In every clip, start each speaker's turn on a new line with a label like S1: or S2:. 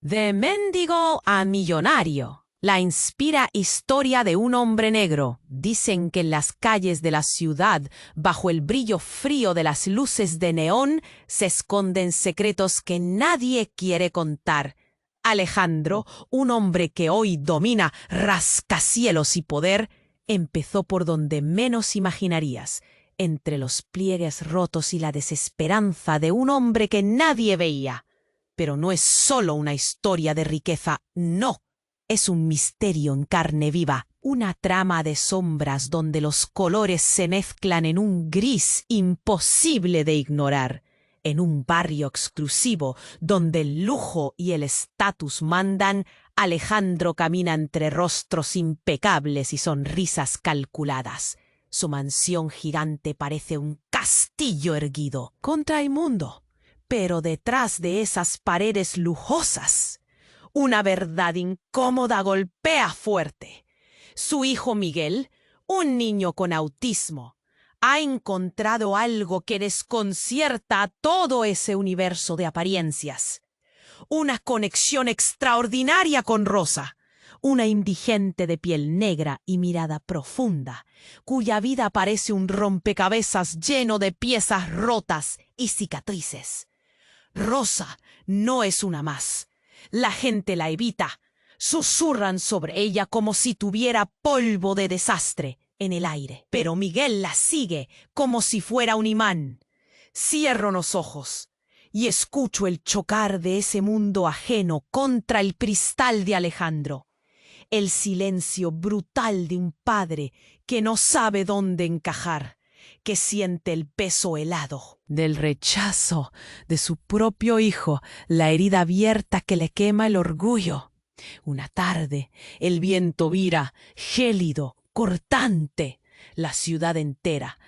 S1: De mendigo a millonario. La inspira historia de un hombre negro. Dicen que en las calles de la ciudad, bajo el brillo frío de las luces de neón, se esconden secretos que nadie quiere contar. Alejandro, un hombre que hoy domina rascacielos y poder, empezó por donde menos imaginarías, entre los pliegues rotos y la desesperanza de un hombre que nadie veía. Pero no es solo una historia de riqueza, no. Es un misterio en carne viva, una trama de sombras donde los colores se mezclan en un gris imposible de ignorar. En un barrio exclusivo, donde el lujo y el estatus mandan, Alejandro camina entre rostros impecables y sonrisas calculadas. Su mansión gigante parece un castillo erguido contra el mundo. Pero detrás de esas paredes lujosas, una verdad incómoda golpea fuerte. Su hijo Miguel, un niño con autismo, ha encontrado algo que desconcierta a todo ese universo de apariencias. Una conexión extraordinaria con Rosa, una indigente de piel negra y mirada profunda, cuya vida parece un rompecabezas lleno de piezas rotas y cicatrices. Rosa no es una más. La gente la evita. Susurran sobre ella como si tuviera polvo de desastre en el aire. Pero Miguel la sigue como si fuera un imán. Cierro los ojos y escucho el chocar de ese mundo ajeno contra el cristal de Alejandro. El silencio brutal de un padre que no sabe dónde encajar, que siente el peso helado del rechazo de su propio hijo, la herida abierta que le quema el orgullo. Una tarde, el viento vira, gélido, cortante. La ciudad entera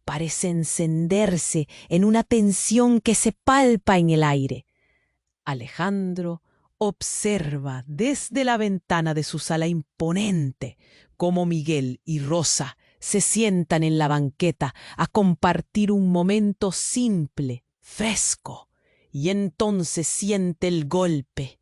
S1: parece encenderse en una tensión que se palpa en el aire. Alejandro observa desde la ventana de su sala imponente cómo Miguel y Rosa se sientan en la banqueta a compartir un momento simple, fresco, y entonces siente el golpe,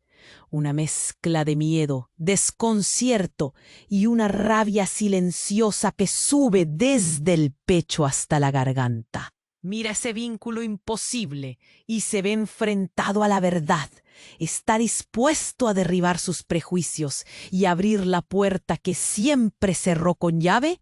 S1: una mezcla de miedo, desconcierto y una rabia silenciosa que sube desde el pecho hasta la garganta. Mira ese vínculo imposible y se ve enfrentado a la verdad. Está dispuesto a derribar sus prejuicios y abrir la puerta que siempre cerró con llave,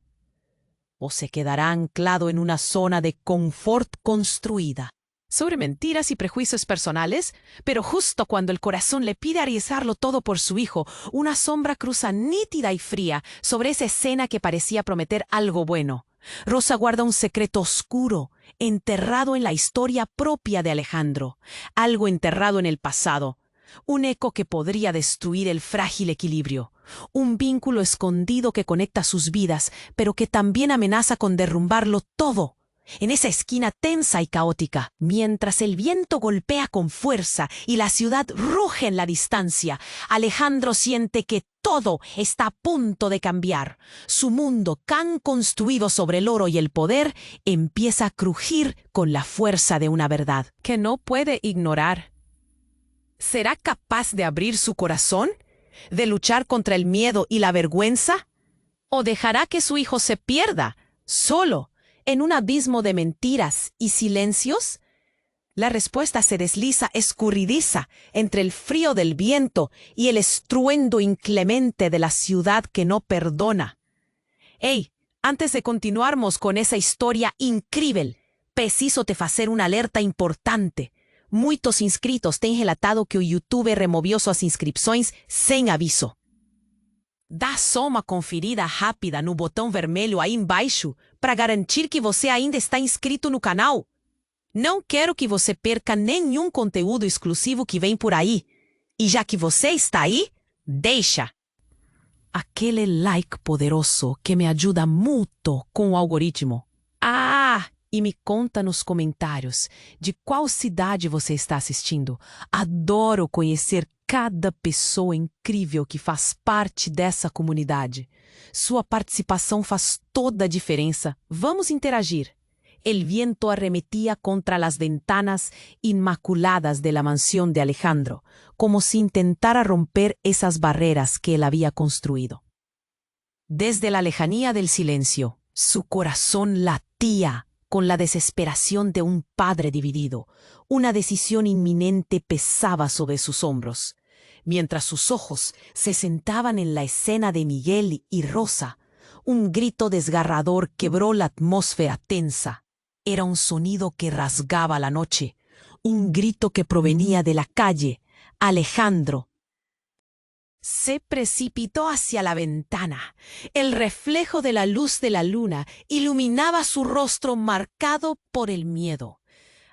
S1: o se quedará anclado en una zona de confort construida sobre mentiras y prejuicios personales, pero justo cuando el corazón le pide arriesgarlo todo por su hijo, una sombra cruza nítida y fría sobre esa escena que parecía prometer algo bueno. Rosa guarda un secreto oscuro, enterrado en la historia propia de Alejandro, algo enterrado en el pasado, un eco que podría destruir el frágil equilibrio, un vínculo escondido que conecta sus vidas, pero que también amenaza con derrumbarlo todo. En esa esquina tensa y caótica, mientras el viento golpea con fuerza y la ciudad ruge en la distancia, Alejandro siente que todo está a punto de cambiar. Su mundo, tan construido sobre el oro y el poder, empieza a crujir con la fuerza de una verdad que no puede ignorar. ¿Será capaz de abrir su corazón? ¿De luchar contra el miedo y la vergüenza? ¿O dejará que su hijo se pierda, solo, en un abismo de mentiras y silencios? La respuesta se desliza escurridiza entre el frío del viento y el estruendo inclemente de la ciudad que no perdona. ¡Ey! Antes de continuarmos con esa historia increíble, preciso te fazer una alerta importante. Muitos inscritos têm relatado que o YouTube removiu suas inscrições sem aviso. Dá só uma conferida rápida no botão vermelho aí embaixo para garantir que você ainda está inscrito no canal. Não quero que você perca nenhum conteúdo exclusivo que vem por aí. E já que você está aí, deixa aquele like poderoso que me ajuda muito com o algoritmo. E me conta nos comentários de qual cidade você está assistindo. Adoro conhecer cada pessoa incrível que faz parte dessa comunidade. Sua participação faz toda a diferença. Vamos interagir. El viento arremetía contra las ventanas inmaculadas de la mansión de Alejandro, como si intentara romper esas barreras que él había construido. Desde la lejanía del silencio, su corazón latía con la desesperación de un padre dividido. Una decisión inminente pesaba sobre sus hombros. Mientras sus ojos se sentaban en la escena de Miguel y Rosa, un grito desgarrador quebró la atmósfera tensa. Era un sonido que rasgaba la noche, un grito que provenía de la calle. Alejandro se precipitó hacia la ventana. El reflejo de la luz de la luna iluminaba su rostro marcado por el miedo.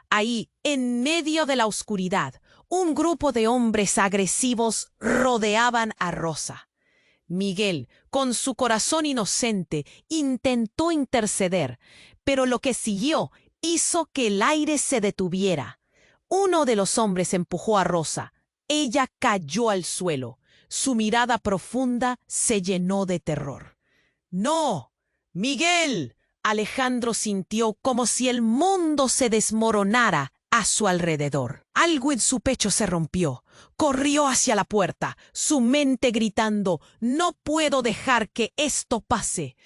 S1: Ahí, en medio de la oscuridad, un grupo de hombres agresivos rodeaban a Rosa. Miguel, con su corazón inocente, intentó interceder, pero lo que siguió hizo que el aire se detuviera. Uno de los hombres empujó a Rosa. Ella cayó al suelo. Su mirada profunda se llenó de terror. ¡No! ¡Miguel! Alejandro sintió como si el mundo se desmoronara a su alrededor. Algo en su pecho se rompió. Corrió hacia la puerta, su mente gritando: «No puedo dejar que esto pase».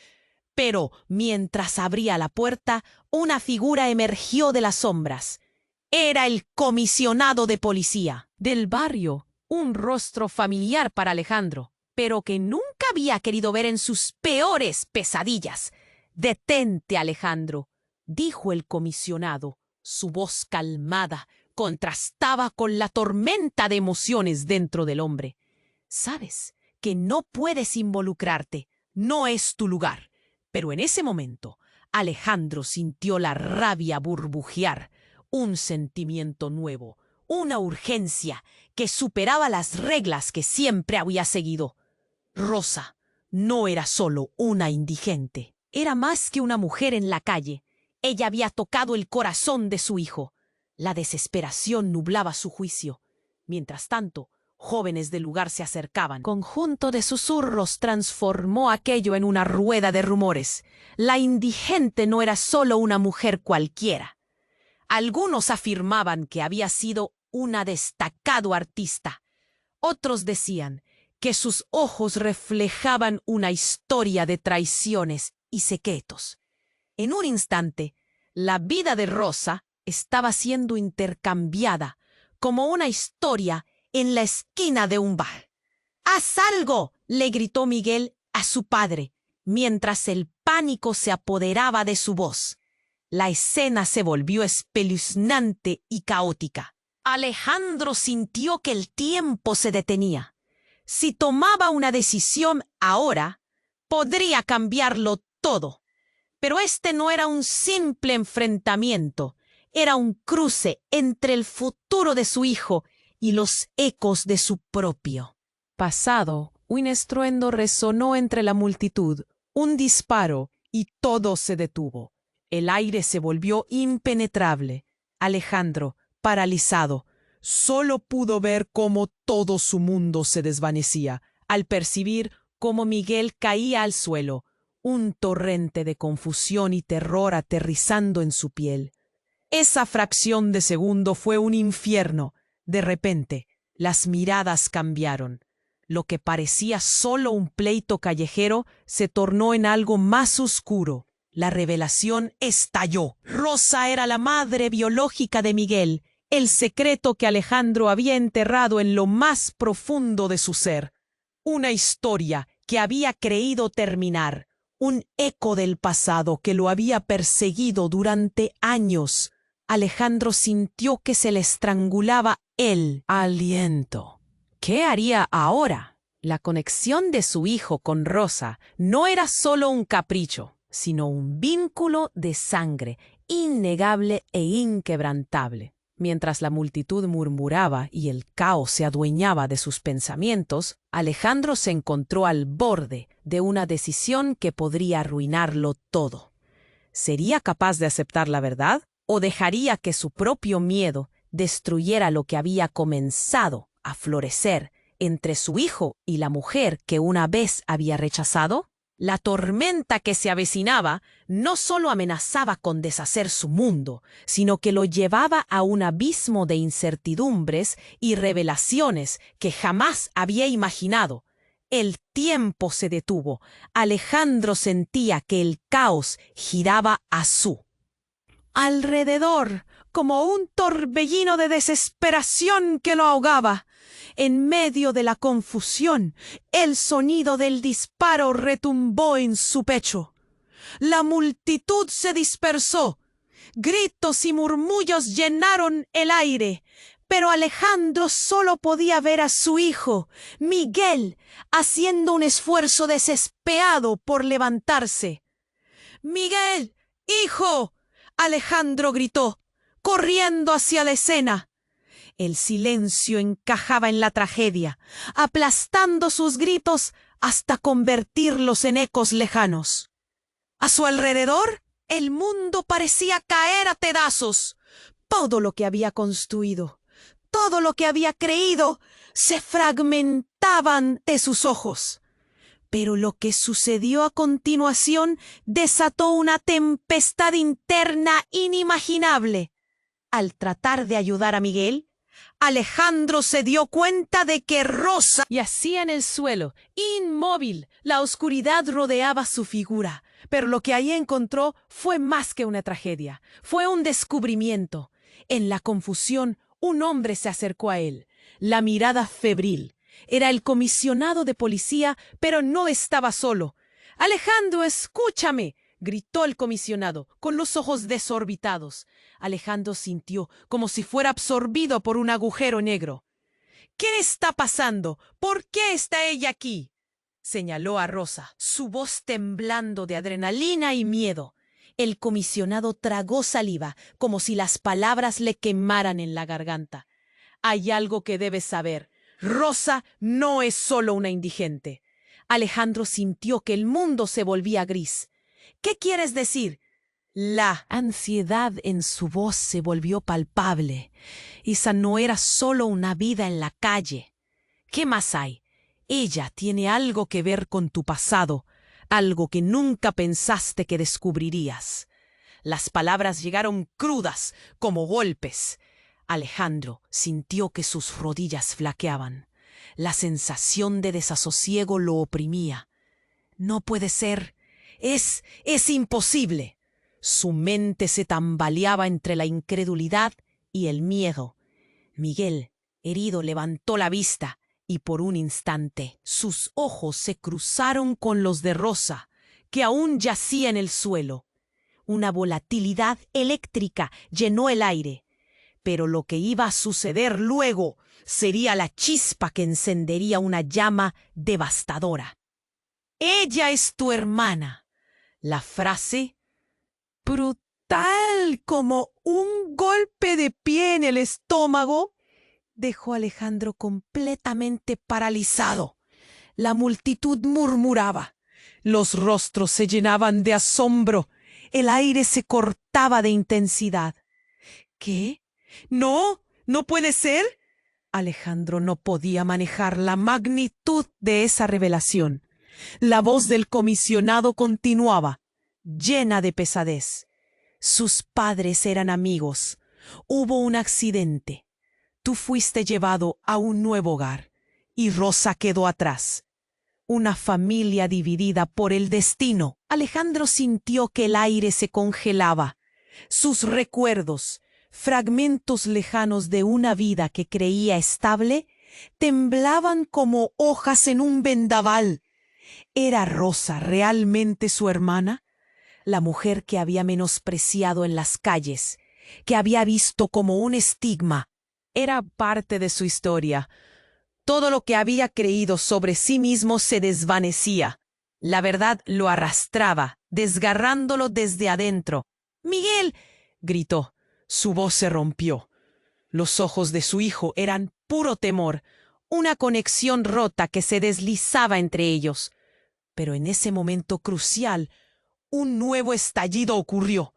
S1: Pero mientras abría la puerta, una figura emergió de las sombras. Era el comisionado de policía del barrio, un rostro familiar para Alejandro, pero que nunca había querido ver en sus peores pesadillas. «Detente, Alejandro», dijo el comisionado. Su voz calmada contrastaba con la tormenta de emociones dentro del hombre. «Sabes que no puedes involucrarte, no es tu lugar». Pero en ese momento, Alejandro sintió la rabia burbujear, un sentimiento nuevo, una urgencia que superaba las reglas que siempre había seguido. Rosa no era solo una indigente, era más que una mujer en la calle. Ella había tocado el corazón de su hijo. La desesperación nublaba su juicio. Mientras tanto, jóvenes del lugar se acercaban. Conjunto de susurros transformó aquello en una rueda de rumores. La indigente no era solo una mujer cualquiera. Algunos afirmaban que había sido una destacado artista. Otros decían que sus ojos reflejaban una historia de traiciones y secretos. En un instante, la vida de Rosa estaba siendo intercambiada como una historia en la esquina de un bar. «¡Haz algo!», le gritó Miguel a su padre, mientras el pánico se apoderaba de su voz. La escena se volvió espeluznante y caótica. Alejandro sintió que el tiempo se detenía. Si tomaba una decisión ahora, podría cambiarlo todo. Pero este no era un simple enfrentamiento, era un cruce entre el futuro de su hijo y los ecos de su propio pasado. Un estruendo resonó entre la multitud, un disparo, y todo se detuvo. El aire se volvió impenetrable. Alejandro, paralizado, solo pudo ver cómo todo su mundo se desvanecía, al percibir cómo Miguel caía al suelo, un torrente de confusión y terror aterrizando en su piel. Esa fracción de segundo fue un infierno. De repente, las miradas cambiaron. Lo que parecía solo un pleito callejero se tornó en algo más oscuro. La revelación estalló. Rosa era la madre biológica de Miguel, el secreto que Alejandro había enterrado en lo más profundo de su ser. Una historia que había creído terminar, un eco del pasado que lo había perseguido durante años. Alejandro sintió que se le estrangulaba el aliento. ¿Qué haría ahora? La conexión de su hijo con Rosa no era solo un capricho, sino un vínculo de sangre, innegable e inquebrantable. Mientras la multitud murmuraba y el caos se adueñaba de sus pensamientos, Alejandro se encontró al borde de una decisión que podría arruinarlo todo. ¿Sería capaz de aceptar la verdad o dejaría que su propio miedo destruyera lo que había comenzado a florecer entre su hijo y la mujer que una vez había rechazado? La tormenta que se avecinaba no solo amenazaba con deshacer su mundo, sino que lo llevaba a un abismo de incertidumbres y revelaciones que jamás había imaginado. El tiempo se detuvo. Alejandro sentía que el caos giraba a su alrededor, como un torbellino de desesperación que lo ahogaba. En medio de la confusión, el sonido del disparo retumbó en su pecho. La multitud se dispersó. Gritos y murmullos llenaron el aire, pero Alejandro solo podía ver a su hijo, Miguel, haciendo un esfuerzo desesperado por levantarse. «¡Miguel, hijo!», Alejandro gritó, corriendo hacia la escena. El silencio encajaba en la tragedia, aplastando sus gritos hasta convertirlos en ecos lejanos. A su alrededor, el mundo parecía caer a pedazos. Todo lo que había construido, todo lo que había creído, se fragmentaban de sus ojos. Pero lo que sucedió a continuación desató una tempestad interna inimaginable. Al tratar de ayudar a Miguel, Alejandro se dio cuenta de que Rosa yacía en el suelo, inmóvil. La oscuridad rodeaba su figura, pero lo que allí encontró fue más que una tragedia. Fue un descubrimiento. En la confusión, un hombre se acercó a él, la mirada febril. Era el comisionado de policía, pero no estaba solo. «Alejandro, escúchame», gritó el comisionado, con los ojos desorbitados. Alejandro sintió como si fuera absorbido por un agujero negro. «¿Qué está pasando? ¿Por qué está ella aquí?», señaló a Rosa, su voz temblando de adrenalina y miedo. El comisionado tragó saliva, como si las palabras le quemaran en la garganta. «Hay algo que debes saber. Rosa no es solo una indigente». Alejandro sintió que el mundo se volvía gris. «¿Qué quieres decir?». La ansiedad en su voz se volvió palpable. Esa no era solo una vida en la calle. «¿Qué más hay? Ella tiene algo que ver con tu pasado, algo que nunca pensaste que descubrirías». Las palabras llegaron crudas, como golpes. Alejandro sintió que sus rodillas flaqueaban. La sensación de desasosiego lo oprimía. «No puede ser. Es imposible». Su mente se tambaleaba entre la incredulidad y el miedo. Miguel, herido, levantó la vista y por un instante sus ojos se cruzaron con los de Rosa, que aún yacía en el suelo. Una volatilidad eléctrica llenó el aire. Pero lo que iba a suceder luego sería la chispa que encendería una llama devastadora. «Ella es tu hermana». La frase, brutal como un golpe de pie en el estómago, dejó a Alejandro completamente paralizado. La multitud murmuraba. Los rostros se llenaban de asombro. El aire se cortaba de intensidad. «¿Qué? No, no puede ser». Alejandro no podía manejar la magnitud de esa revelación. La voz del comisionado continuaba, llena de pesadez. «Sus padres eran amigos. Hubo un accidente. Tú fuiste llevado a un nuevo hogar y Rosa quedó atrás. Una familia dividida por el destino». Alejandro sintió que el aire se congelaba. Sus recuerdos, fragmentos lejanos de una vida que creía estable, temblaban como hojas en un vendaval. ¿Era Rosa realmente su hermana? La mujer que había menospreciado en las calles, que había visto como un estigma. Era parte de su historia. Todo lo que había creído sobre sí mismo se desvanecía. La verdad lo arrastraba, desgarrándolo desde adentro. «¡Miguel!», gritó. Su voz se rompió. Los ojos de su hijo eran puro temor, una conexión rota que se deslizaba entre ellos. Pero en ese momento crucial, un nuevo estallido ocurrió.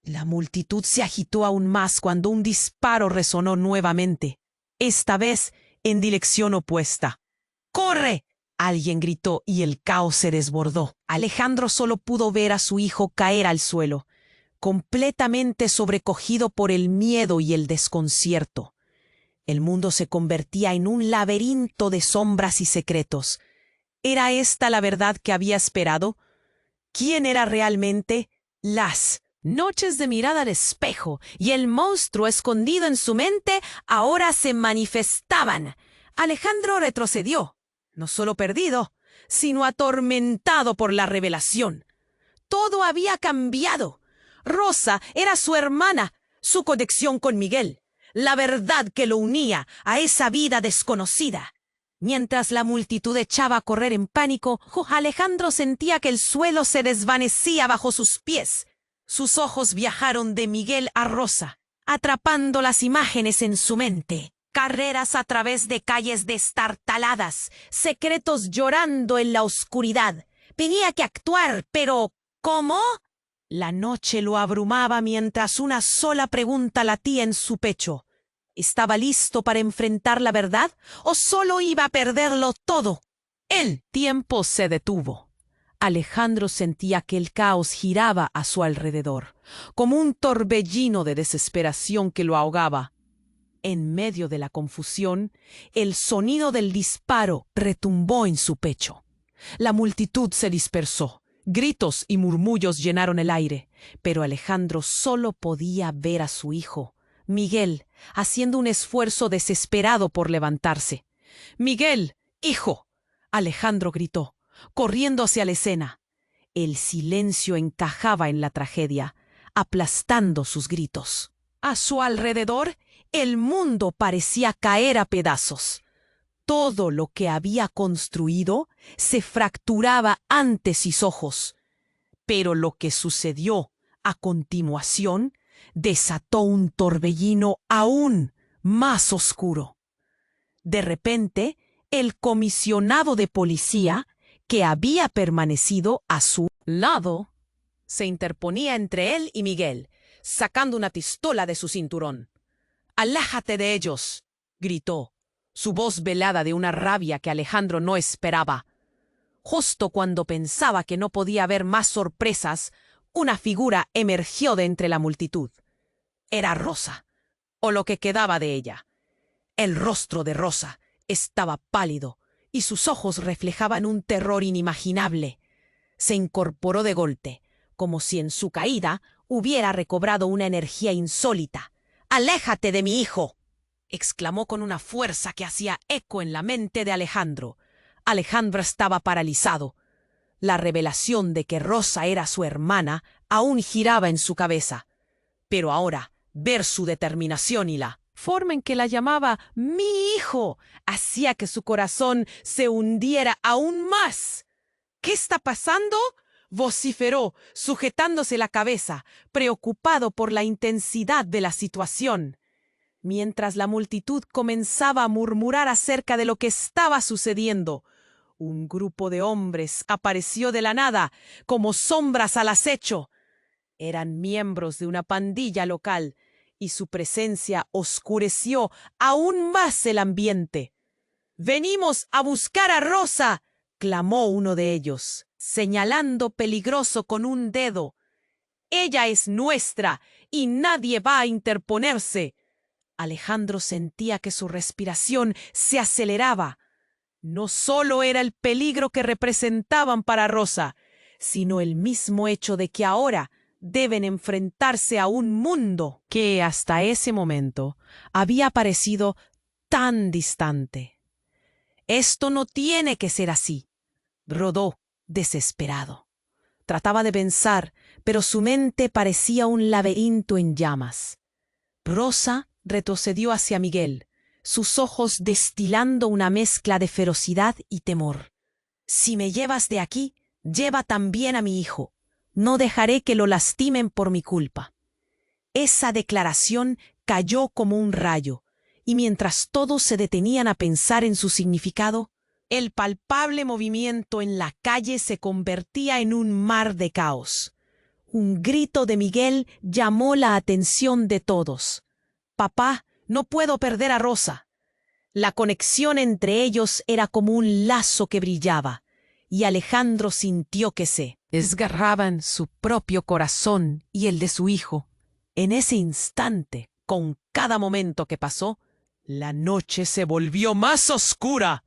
S1: La multitud se agitó aún más cuando un disparo resonó nuevamente, esta vez en dirección opuesta. «¡Corre!», Alguien gritó y el caos se desbordó. Alejandro solo pudo ver a su hijo caer al suelo, completamente sobrecogido por el miedo y el desconcierto. El mundo se convertía en un laberinto de sombras y secretos. ¿Era esta la verdad que había esperado? ¿Quién era realmente? Las noches de mirada al espejo y el monstruo escondido en su mente ahora se manifestaban. Alejandro retrocedió, no solo perdido, sino atormentado por la revelación. Todo había cambiado. Rosa era su hermana, su conexión con Miguel, la verdad que lo unía a esa vida desconocida. Mientras la multitud echaba a correr en pánico, Alejandro sentía que el suelo se desvanecía bajo sus pies. Sus ojos viajaron de Miguel a Rosa, atrapando las imágenes en su mente. Carreras a través de calles destartaladas, secretos llorando en la oscuridad. Tenía que actuar, pero ¿cómo? La noche lo abrumaba mientras una sola pregunta latía en su pecho. ¿Estaba listo para enfrentar la verdad o solo iba a perderlo todo? El tiempo se detuvo. Alejandro sentía que el caos giraba a su alrededor, como un torbellino de desesperación que lo ahogaba. En medio de la confusión, el sonido del disparo retumbó en su pecho. La multitud se dispersó. Gritos y murmullos llenaron el aire, pero Alejandro solo podía ver a su hijo, Miguel, haciendo un esfuerzo desesperado por levantarse. «¡Miguel, hijo!», Alejandro gritó, corriendo hacia la escena. El silencio encajaba en la tragedia, aplastando sus gritos. A su alrededor, el mundo parecía caer a pedazos. Todo lo que había construido se fracturaba ante sus ojos. Pero lo que sucedió a continuación desató un torbellino aún más oscuro. De repente, el comisionado de policía, que había permanecido a su lado, se interponía entre él y Miguel, sacando una pistola de su cinturón. «¡Aléjate de ellos!», gritó, su voz velada de una rabia que Alejandro no esperaba. Justo cuando pensaba que no podía haber más sorpresas, una figura emergió de entre la multitud. Era Rosa, o lo que quedaba de ella. El rostro de Rosa estaba pálido y sus ojos reflejaban un terror inimaginable. Se incorporó de golpe, como si en su caída hubiera recobrado una energía insólita. «¡Aléjate de mi hijo!», exclamó con una fuerza que hacía eco en la mente de Alejandro. Alejandro estaba paralizado. La revelación de que Rosa era su hermana aún giraba en su cabeza. Pero ahora, ver su determinación y la forma en que la llamaba «mi hijo» hacía que su corazón se hundiera aún más. «¿Qué está pasando?», vociferó, sujetándose la cabeza, preocupado por la intensidad de la situación. Mientras la multitud comenzaba a murmurar acerca de lo que estaba sucediendo, un grupo de hombres apareció de la nada, como sombras al acecho. Eran miembros de una pandilla local, y su presencia oscureció aún más el ambiente. «¡Venimos a buscar a Rosa!», clamó uno de ellos, señalando peligroso con un dedo. «Ella es nuestra y nadie va a interponerse». Alejandro sentía que su respiración se aceleraba. No solo era el peligro que representaban para Rosa, sino el mismo hecho de que ahora deben enfrentarse a un mundo que hasta ese momento había parecido tan distante. «Esto no tiene que ser así», rodó, desesperado. Trataba de pensar, pero su mente parecía un laberinto en llamas. Rosa retrocedió hacia Miguel, sus ojos destilando una mezcla de ferocidad y temor. «Si me llevas de aquí, lleva también a mi hijo. No dejaré que lo lastimen por mi culpa». Esa declaración cayó como un rayo, y mientras todos se detenían a pensar en su significado, el palpable movimiento en la calle se convertía en un mar de caos. Un grito de Miguel llamó la atención de todos. «¡Papá, no puedo perder a Rosa!». La conexión entre ellos era como un lazo que brillaba, y Alejandro sintió que se desgarraban su propio corazón y el de su hijo. En ese instante, con cada momento que pasó, la noche se volvió más oscura.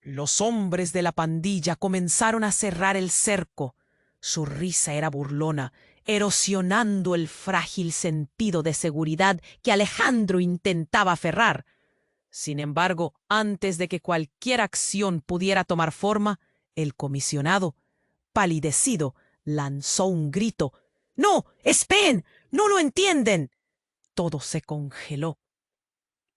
S1: Los hombres de la pandilla comenzaron a cerrar el cerco. Su risa era burlona, erosionando el frágil sentido de seguridad que Alejandro intentaba aferrar. Sin embargo, antes de que cualquier acción pudiera tomar forma, el comisionado, palidecido, lanzó un grito. ¡No! ¡Esperen! ¡No lo entienden! Todo se congeló.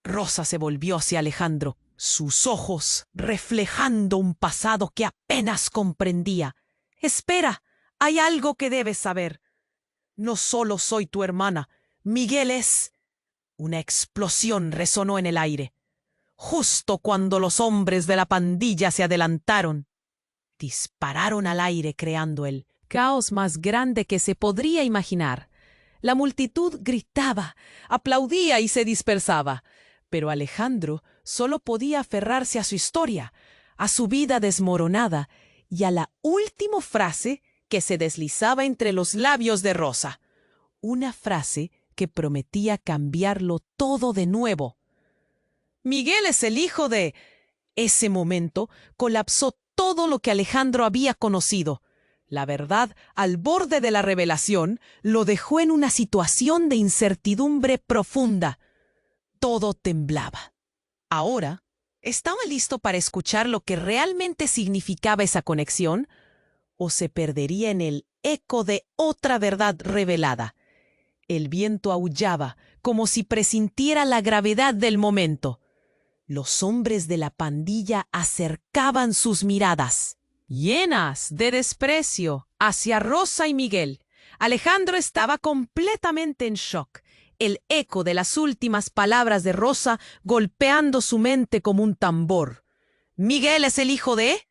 S1: Rosa se volvió hacia Alejandro, sus ojos reflejando un pasado que apenas comprendía. «Espera, hay algo que debes saber. No solo soy tu hermana, Miguel es...» Una explosión resonó en el aire. Justo cuando los hombres de la pandilla se adelantaron, dispararon al aire creando el caos más grande que se podría imaginar. La multitud gritaba, aplaudía y se dispersaba, pero Alejandro solo podía aferrarse a su historia, a su vida desmoronada y a la última frase que se deslizaba entre los labios de Rosa. Una frase que prometía cambiarlo todo de nuevo. Miguel es el hijo de... Ese momento colapsó todo lo que Alejandro había conocido. La verdad, al borde de la revelación, lo dejó en una situación de incertidumbre profunda. Todo temblaba. Ahora, ¿estaba listo para escuchar lo que realmente significaba esa conexión? ¿O se perdería en el eco de otra verdad revelada? El viento aullaba, como si presintiera la gravedad del momento. Los hombres de la pandilla acercaban sus miradas, llenas de desprecio, hacia Rosa y Miguel. Alejandro estaba completamente en shock, el eco de las últimas palabras de Rosa golpeando su mente como un tambor. ¿Miguel es el hijo de...?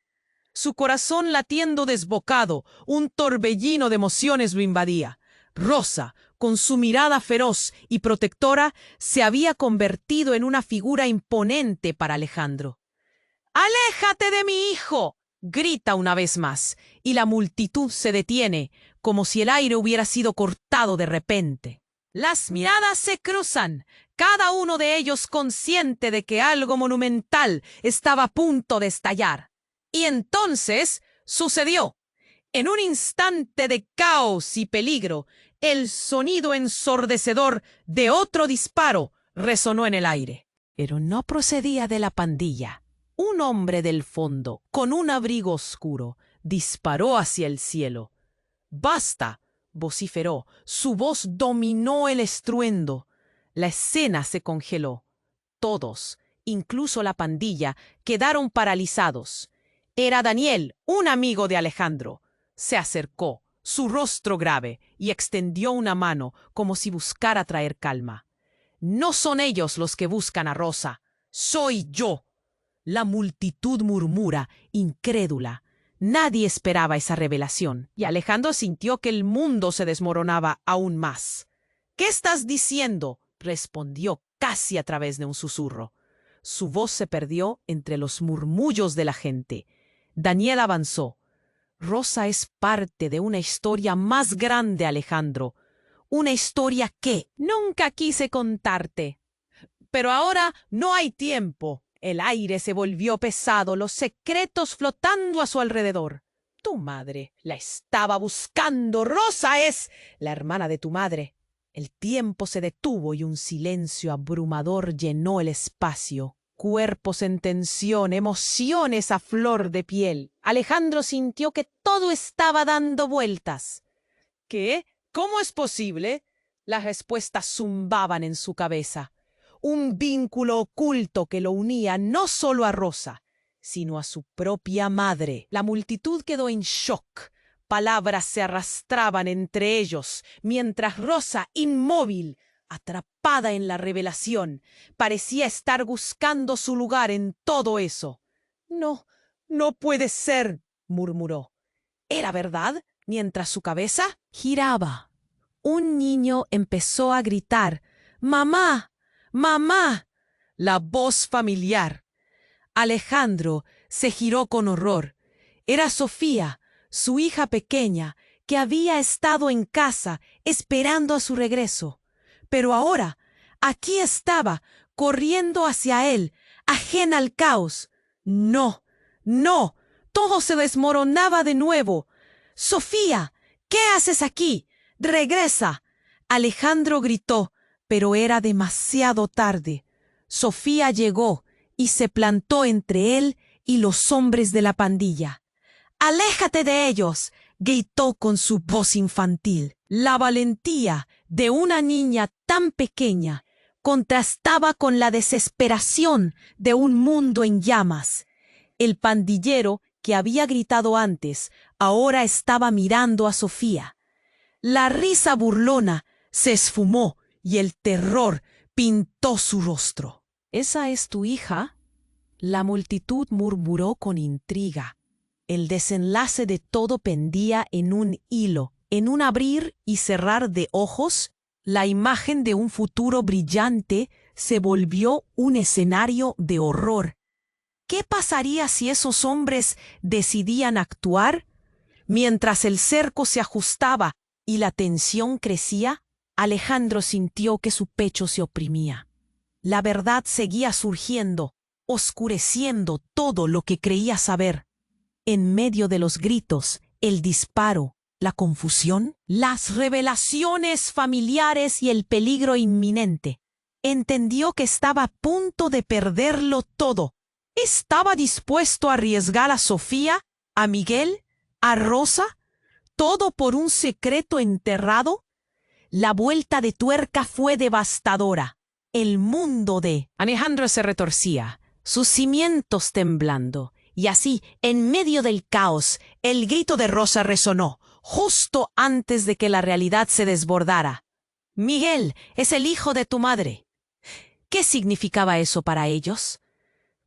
S1: Su corazón latiendo desbocado, un torbellino de emociones lo invadía. Rosa, con su mirada feroz y protectora, se había convertido en una figura imponente para Alejandro. «¡Aléjate de mi hijo!», grita una vez más, y la multitud se detiene, como si el aire hubiera sido cortado de repente. Las miradas se cruzan, cada uno de ellos consciente de que algo monumental estaba a punto de estallar. Y entonces sucedió. En un instante de caos y peligro, el sonido ensordecedor de otro disparo resonó en el aire. Pero no procedía de la pandilla. Un hombre del fondo, con un abrigo oscuro, disparó hacia el cielo. «¡Basta!», vociferó. Su voz dominó el estruendo. La escena se congeló. Todos, incluso la pandilla, quedaron paralizados. Era Daniel, un amigo de Alejandro. Se acercó, su rostro grave, y extendió una mano como si buscara traer calma. «No son ellos los que buscan a Rosa, soy yo». La multitud murmura, incrédula. Nadie esperaba esa revelación, y Alejandro sintió que el mundo se desmoronaba aún más. «¿Qué estás diciendo?», respondió casi a través de un susurro. Su voz se perdió entre los murmullos de la gente. Daniel avanzó. «Rosa es parte de una historia más grande, Alejandro. Una historia que nunca quise contarte. Pero ahora no hay tiempo». El aire se volvió pesado, los secretos flotando a su alrededor. «Tu madre la estaba buscando. Rosa es la hermana de tu madre». El tiempo se detuvo y un silencio abrumador llenó el espacio. Cuerpos en tensión, emociones a flor de piel. Alejandro sintió que todo estaba dando vueltas. «¿Qué? ¿Cómo es posible?». Las respuestas zumbaban en su cabeza. Un vínculo oculto que lo unía no solo a Rosa, sino a su propia madre. La multitud quedó en shock. Palabras se arrastraban entre ellos, mientras Rosa, inmóvil, atrapada en la revelación, parecía estar buscando su lugar en todo eso. «No, no puede ser», murmuró. ¿Era verdad? Mientras su cabeza giraba, un niño empezó a gritar: «¡Mamá! ¡Mamá!». la voz familiar. Alejandro se giró con horror. Era Sofía, su hija pequeña, que había estado en casa esperando a su regreso. Pero ahora, aquí estaba, corriendo hacia él, ajena al caos. No, no, todo se desmoronaba de nuevo. ¡Sofía! ¿Qué haces aquí? ¡Regresa! Alejandro gritó, pero era demasiado tarde. Sofía llegó y se plantó entre él y los hombres de la pandilla. ¡Aléjate de ellos!, gritó con su voz infantil. La valentía de una niña tan pequeña contrastaba con la desesperación de un mundo en llamas. El pandillero, que había gritado antes, ahora estaba mirando a Sofía. La risa burlona se esfumó y el terror pintó su rostro. ¿Esa es tu hija?, la multitud murmuró con intriga. El desenlace de todo pendía en un hilo. En un abrir y cerrar de ojos, la imagen de un futuro brillante se volvió un escenario de horror. ¿Qué pasaría si esos hombres decidían actuar? Mientras el cerco se ajustaba y la tensión crecía, Alejandro sintió que su pecho se oprimía. La verdad seguía surgiendo, oscureciendo todo lo que creía saber. En medio de los gritos, el disparo, la confusión, las revelaciones familiares y el peligro inminente, entendió que estaba a punto de perderlo todo. ¿Estaba dispuesto a arriesgar a Sofía, a Miguel, a Rosa, todo por un secreto enterrado? La vuelta de tuerca fue devastadora. El mundo de Alejandro se retorcía, sus cimientos temblando. Y así, en medio del caos, el grito de Rosa resonó, justo antes de que la realidad se desbordara. «Miguel es el hijo de tu madre». ¿Qué significaba eso para ellos?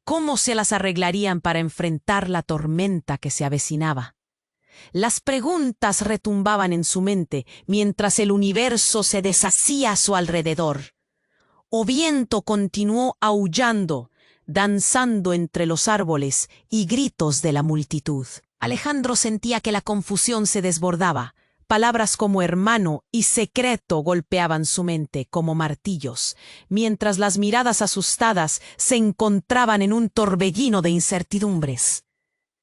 S1: ¿Cómo se las arreglarían para enfrentar la tormenta que se avecinaba? Las preguntas retumbaban en su mente mientras el universo se deshacía a su alrededor. Oviento continuó aullando, danzando entre los árboles y gritos de la multitud. Alejandro sentía que la confusión se desbordaba. Palabras como hermano y secreto golpeaban su mente como martillos, mientras las miradas asustadas se encontraban en un torbellino de incertidumbres.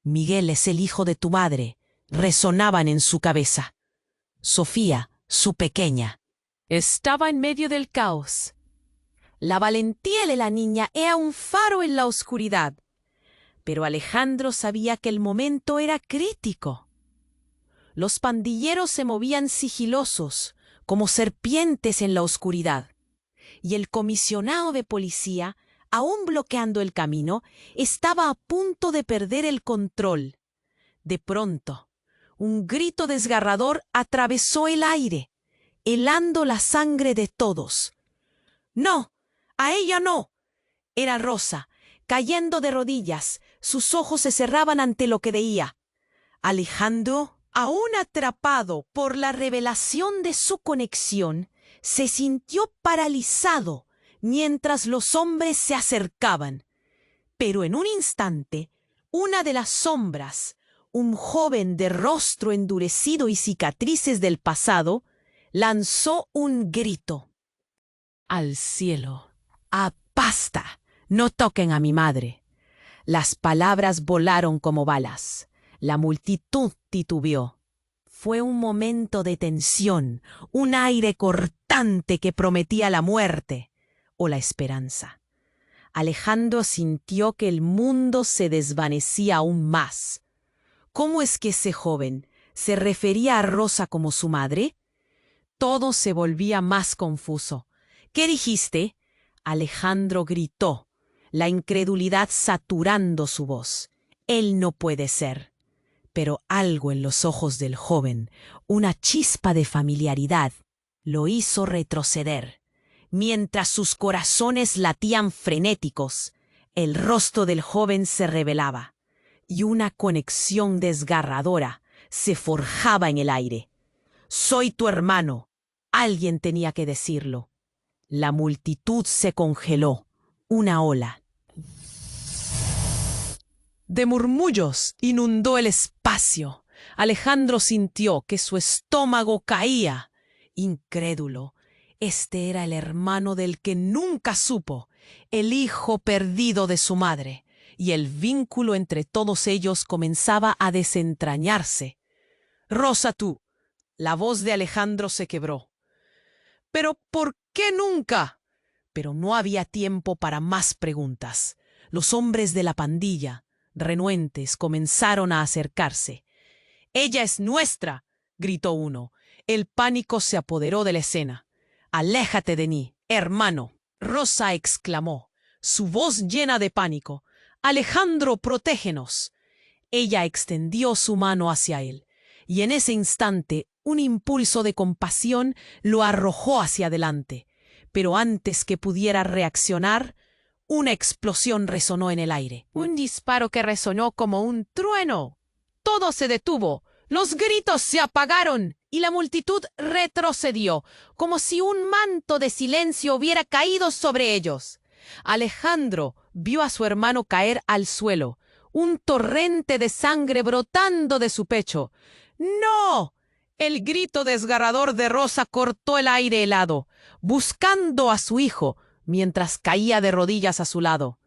S1: «Miguel es el hijo de tu madre», resonaban en su cabeza. Sofía, su pequeña, estaba en medio del caos. La valentía de la niña era un faro en la oscuridad, pero Alejandro sabía que el momento era crítico. Los pandilleros se movían sigilosos, como serpientes en la oscuridad, y el comisionado de policía, aún bloqueando el camino, estaba a punto de perder el control. De pronto, un grito desgarrador atravesó el aire, helando la sangre de todos. «¡No! ¡A ella no!». Era Rosa, cayendo de rodillas. Sus ojos se cerraban ante lo que veía. Alejandro, aún atrapado por la revelación de su conexión, se sintió paralizado mientras los hombres se acercaban. Pero en un instante, una de las sombras, un joven de rostro endurecido y cicatrices del pasado, lanzó un grito. «¡Al cielo! ¡Ah, basta! ¡No toquen a mi madre!». Las palabras volaron como balas. La multitud titubeó. Fue un momento de tensión, un aire cortante que prometía la muerte o la esperanza. Alejandro sintió que el mundo se desvanecía aún más. ¿Cómo es que ese joven se refería a Rosa como su madre? Todo se volvía más confuso. «¿Qué dijiste?». Alejandro gritó, la incredulidad saturando su voz. «Él no puede ser». Pero algo en los ojos del joven, una chispa de familiaridad, lo hizo retroceder. Mientras sus corazones latían frenéticos, el rostro del joven se revelaba, y una conexión desgarradora se forjaba en el aire. «Soy tu hermano». Alguien tenía que decirlo. La multitud se congeló. una ola de murmullos inundó el espacio. Alejandro sintió que su estómago caía. Incrédulo, este era el hermano del que nunca supo, el hijo perdido de su madre, y el vínculo entre todos ellos comenzaba a desentrañarse. «Rosa, tú». La voz de Alejandro se quebró. «¿Pero por qué nunca?». Pero no había tiempo para más preguntas. Los hombres de la pandilla, renuentes, comenzaron a acercarse. «¡Ella es nuestra!», gritó uno. El pánico se apoderó de la escena. «Aléjate de mí, hermano», Rosa exclamó, su voz llena de pánico. «Alejandro, protégenos». Ella extendió su mano hacia él, y en ese instante un impulso de compasión lo arrojó hacia adelante. Pero antes que pudiera reaccionar, una explosión resonó en el aire. Un disparo que resonó como un trueno. Todo se detuvo, los gritos se apagaron y la multitud retrocedió, como si un manto de silencio hubiera caído sobre ellos. Alejandro vio a su hermano caer al suelo, un torrente de sangre brotando de su pecho. ¡No! El grito desgarrador de Rosa cortó el aire helado, buscando a su hijo, mientras caía de rodillas a su lado.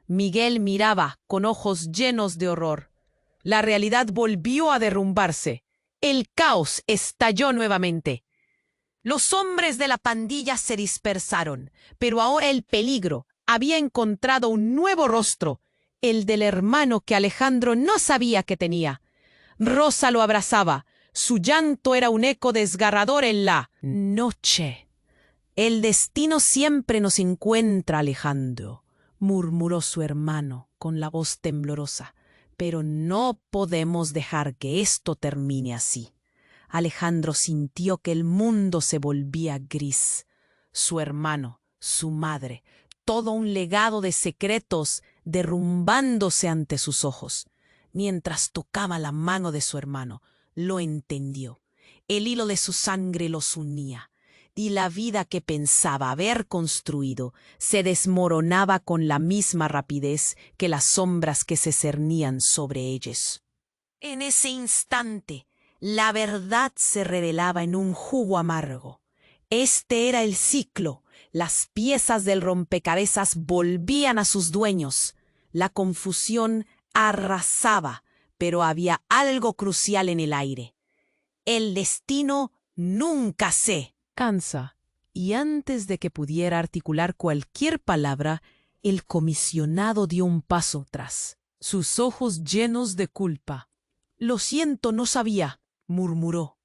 S1: Miguel miraba con ojos llenos de horror. La realidad volvió a derrumbarse. El caos estalló nuevamente. Los hombres de la pandilla se dispersaron, pero ahora el peligro había encontrado un nuevo rostro, el del hermano que Alejandro no sabía que tenía. Rosa lo abrazaba. Su llanto era un eco desgarrador en la noche. «El destino siempre nos encuentra, Alejandro», murmuró su hermano con la voz temblorosa. «Pero no podemos dejar que esto termine así». Alejandro sintió que el mundo se volvía gris. Su hermano, su madre, todo un legado de secretos derrumbándose ante sus ojos. Mientras tocaba la mano de su hermano, lo entendió. El hilo de su sangre los unía, y la vida que pensaba haber construido se desmoronaba con la misma rapidez que las sombras que se cernían sobre ellos. En ese instante, la verdad se revelaba en un jugo amargo. Este era el ciclo. Las piezas del rompecabezas volvían a sus dueños. La confusión arrasaba, pero había algo crucial en el aire. El destino nunca se cansa. Y antes de que pudiera articular cualquier palabra, el comisionado dio un paso atrás, sus ojos llenos de culpa. «Lo siento, no sabía», murmuró.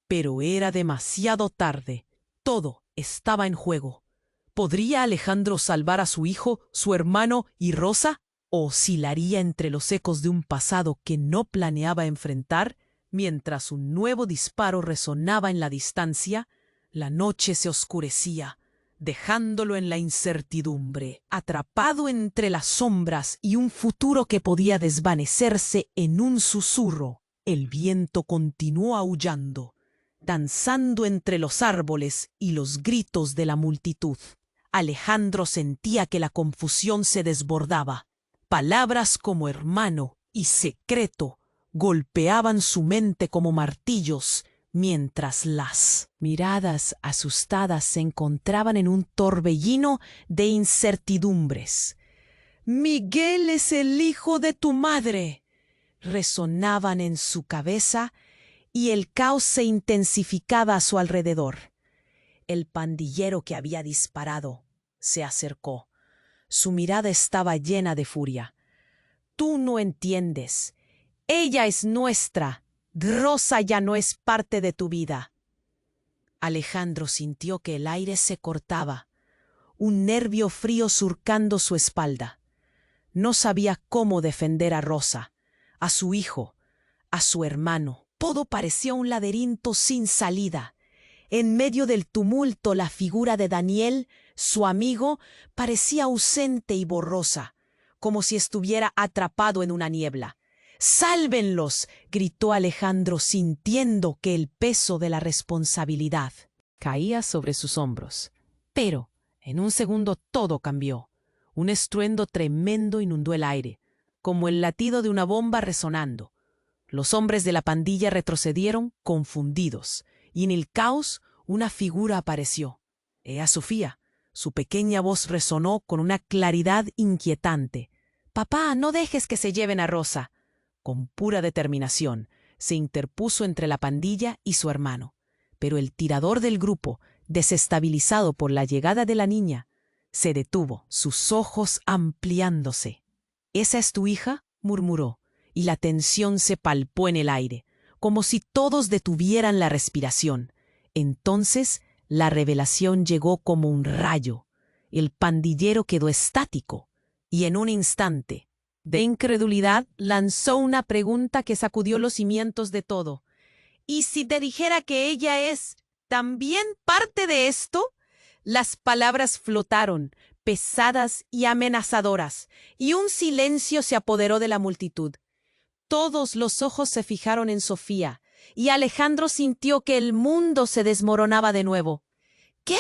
S1: Pero era demasiado tarde. Todo estaba en juego. ¿Podría Alejandro salvar a su hijo, su hermano y Rosa? ¿O oscilaría entre los ecos de un pasado que no planeaba enfrentar? Mientras un nuevo disparo resonaba en la distancia, la noche se oscurecía, dejándolo en la incertidumbre, atrapado entre las sombras y un futuro que podía desvanecerse en un susurro. El viento continuó aullando, danzando entre los árboles y los gritos de la multitud. Alejandro sentía que la confusión se desbordaba. Palabras como hermano y secreto golpeaban su mente como martillos, mientras las miradas asustadas se encontraban en un torbellino de incertidumbres. «Miguel es el hijo de tu madre», resonaban en su cabeza, y el caos se intensificaba a su alrededor. El pandillero que había disparado se acercó. Su mirada estaba llena de furia. «Tú no entiendes. Ella es nuestra. Rosa ya no es parte de tu vida». Alejandro sintió que el aire se cortaba, un nervio frío surcando su espalda. No sabía cómo defender a Rosa, a su hijo, a su hermano. Todo parecía un laberinto sin salida. En medio del tumulto, la figura de Daniel, su amigo, parecía ausente y borrosa, como si estuviera atrapado en una niebla. «¡Sálvenlos!», gritó Alejandro, sintiendo que el peso de la responsabilidad caía sobre sus hombros. Pero en un segundo todo cambió. Un estruendo tremendo inundó el aire, como el latido de una bomba resonando. Los hombres de la pandilla retrocedieron confundidos, y en el caos una figura apareció. Era Sofía. Su pequeña voz resonó con una claridad inquietante. «Papá, no dejes que se lleven a Rosa». Con pura determinación, se interpuso entre la pandilla y su hermano. Pero el tirador del grupo, desestabilizado por la llegada de la niña, se detuvo, sus ojos ampliándose. «¿Esa es tu hija?», murmuró, y la tensión se palpó en el aire, como si todos detuvieran la respiración. Entonces la revelación llegó como un rayo. El pandillero quedó estático, y en un instante de incredulidad lanzó una pregunta que sacudió los cimientos de todo. «¿Y si te dijera que ella es también parte de esto?». Las palabras flotaron, pesadas y amenazadoras, y un silencio se apoderó de la multitud. Todos los ojos se fijaron en Sofía, y Alejandro sintió que el mundo se desmoronaba de nuevo. «¿Qué?»,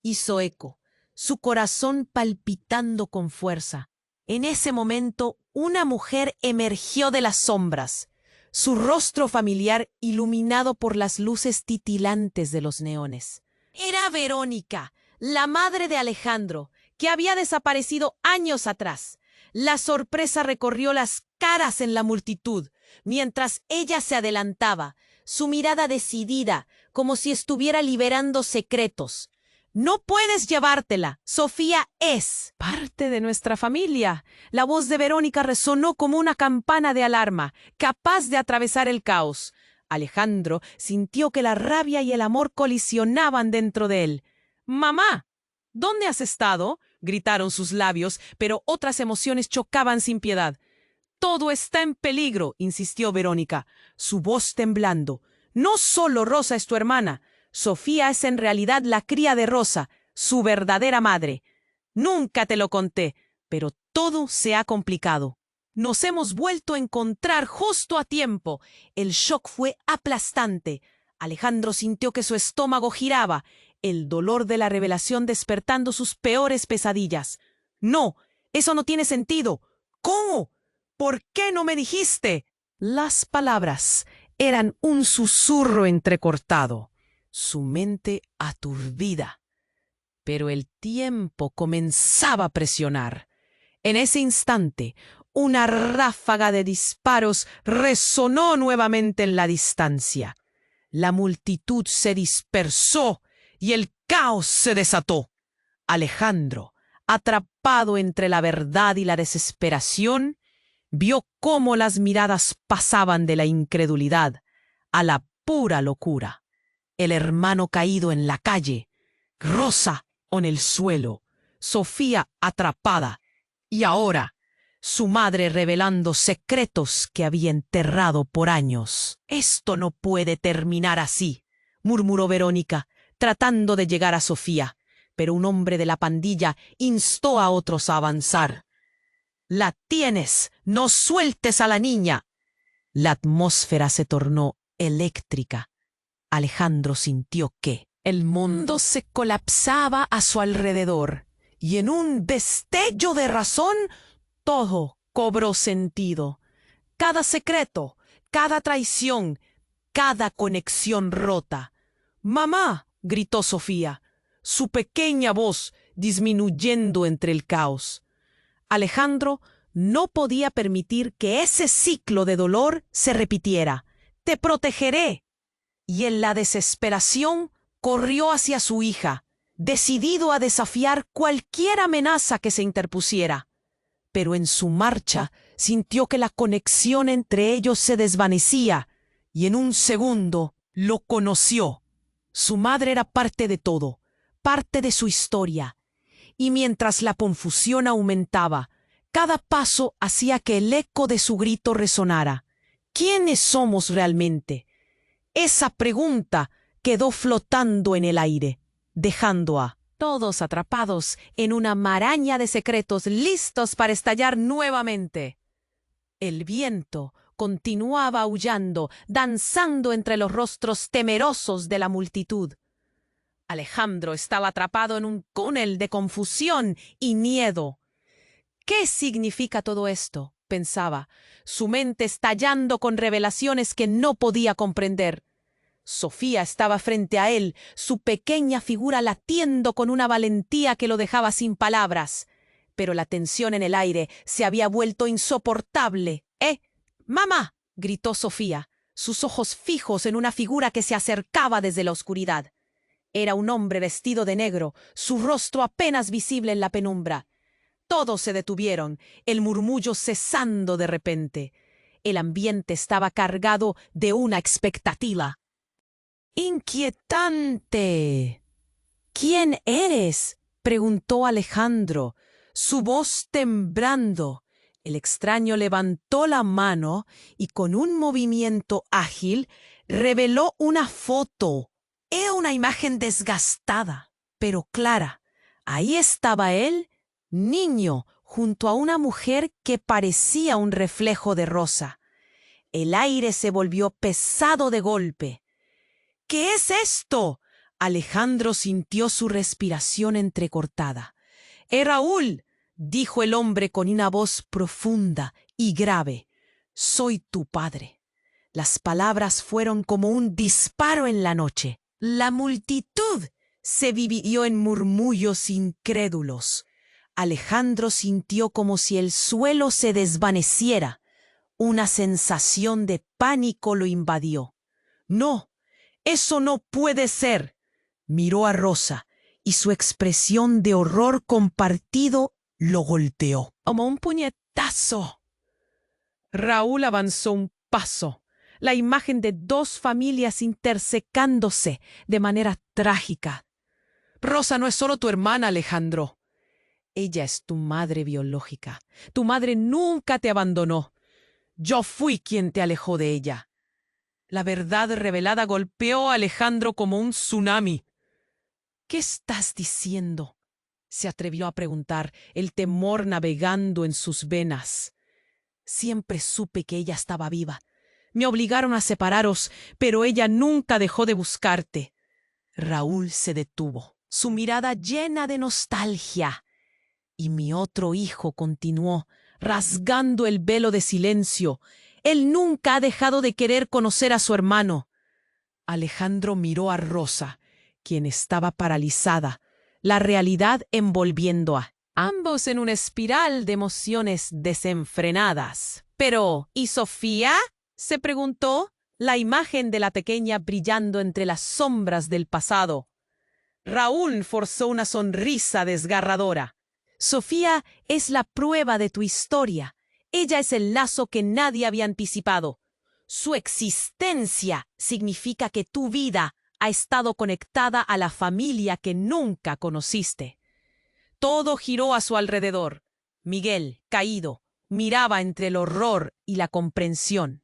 S1: hizo eco, su corazón palpitando con fuerza. En ese momento, una mujer emergió de las sombras, su rostro familiar iluminado por las luces titilantes de los neones. Era Verónica, la madre de Alejandro, que había desaparecido años atrás. La sorpresa recorrió las caras en la multitud, mientras ella se adelantaba, su mirada decidida, como si estuviera liberando secretos. «No puedes llevártela. Sofía es parte de nuestra familia». La voz de Verónica resonó como una campana de alarma, capaz de atravesar el caos. Alejandro sintió que la rabia y el amor colisionaban dentro de él. «Mamá, ¿dónde has estado?», gritaron sus labios, pero otras emociones chocaban sin piedad. «Todo está en peligro», insistió Verónica, su voz temblando. «No solo Rosa es tu hermana. Sofía es en realidad la cría de Rosa, su verdadera madre. Nunca te lo conté, pero todo se ha complicado. Nos hemos vuelto a encontrar justo a tiempo». El shock fue aplastante. Alejandro sintió que su estómago giraba, el dolor de la revelación despertando sus peores pesadillas. «No, eso no tiene sentido. ¿Cómo? ¿Por qué no me dijiste?». Las palabras eran un susurro entrecortado, su mente aturdida. Pero el tiempo comenzaba a presionar. En ese instante, una ráfaga de disparos resonó nuevamente en la distancia. La multitud se dispersó y el caos se desató. Alejandro, atrapado entre la verdad y la desesperación, vio cómo las miradas pasaban de la incredulidad a la pura locura. El hermano caído en la calle, Rosa en el suelo, Sofía atrapada, y ahora su madre revelando secretos que había enterrado por años. «Esto no puede terminar así», murmuró Verónica, tratando de llegar a Sofía, pero un hombre de la pandilla instó a otros a avanzar. «La tienes, no sueltes a la niña». La atmósfera se tornó eléctrica. Alejandro sintió que el mundo se colapsaba a su alrededor, y en un destello de razón todo cobró sentido. Cada secreto, cada traición, cada conexión rota. «Mamá», gritó Sofía, su pequeña voz disminuyendo entre el caos. Alejandro no podía permitir que ese ciclo de dolor se repitiera. «Te protegeré». Y en la desesperación corrió hacia su hija, decidido a desafiar cualquier amenaza que se interpusiera. Pero en su marcha sintió que la conexión entre ellos se desvanecía, y en un segundo lo conoció. Su madre era parte de todo, parte de su historia, y mientras la confusión aumentaba, cada paso hacía que el eco de su grito resonara. ¿Quiénes somos realmente? Esa pregunta quedó flotando en el aire, dejando a todos atrapados en una maraña de secretos listos para estallar nuevamente. El viento continuaba aullando, danzando entre los rostros temerosos de la multitud. Alejandro estaba atrapado en un túnel de confusión y miedo. ¿Qué significa todo esto?, pensaba, su mente estallando con revelaciones que no podía comprender. Sofía estaba frente a él, su pequeña figura latiendo con una valentía que lo dejaba sin palabras. Pero la tensión en el aire se había vuelto insoportable. ¡Mamá!, gritó Sofía, sus ojos fijos en una figura que se acercaba desde la oscuridad. Era un hombre vestido de negro, su rostro apenas visible en la penumbra. Todos se detuvieron, el murmullo cesando de repente. El ambiente estaba cargado de una expectativa. ¡Inquietante! ¿Quién eres?, preguntó Alejandro, su voz temblando. El extraño levantó la mano y con un movimiento ágil reveló una foto. Era una imagen desgastada, pero clara. Ahí estaba él, niño, junto a una mujer que parecía un reflejo de Rosa. El aire se volvió pesado de golpe. ¿Qué es esto? Alejandro sintió su respiración entrecortada. Raúl, dijo el hombre con una voz profunda y grave. Soy tu padre. Las palabras fueron como un disparo en la noche. La multitud se dividió en murmullos incrédulos. Alejandro sintió como si el suelo se desvaneciera. Una sensación de pánico lo invadió. No. ¡Eso no puede ser! Miró a Rosa y su expresión de horror compartido lo golpeó. Como un puñetazo. Raúl avanzó un paso. La imagen de dos familias intersecándose de manera trágica. Rosa no es solo tu hermana, Alejandro. Ella es tu madre biológica. Tu madre nunca te abandonó. Yo fui quien te alejó de ella. La verdad revelada golpeó a Alejandro como un tsunami. ¿Qué estás diciendo?, se atrevió a preguntar, el temor navegando en sus venas. Siempre supe que ella estaba viva. Me obligaron a separaros, pero ella nunca dejó de buscarte. Raúl se detuvo, su mirada llena de nostalgia. Y mi otro hijo continuó, rasgando el velo de silencio. Él nunca ha dejado de querer conocer a su hermano. Alejandro miró a Rosa, quien estaba paralizada, la realidad envolviendo a ambos en una espiral de emociones desenfrenadas. Pero, ¿y Sofía?, se preguntó, la imagen de la pequeña brillando entre las sombras del pasado. Raúl forzó una sonrisa desgarradora. Sofía es la prueba de tu historia. Ella es el lazo que nadie había anticipado. Su existencia significa que tu vida ha estado conectada a la familia que nunca conociste. Todo giró a su alrededor. Miguel, caído, miraba entre el horror y la comprensión.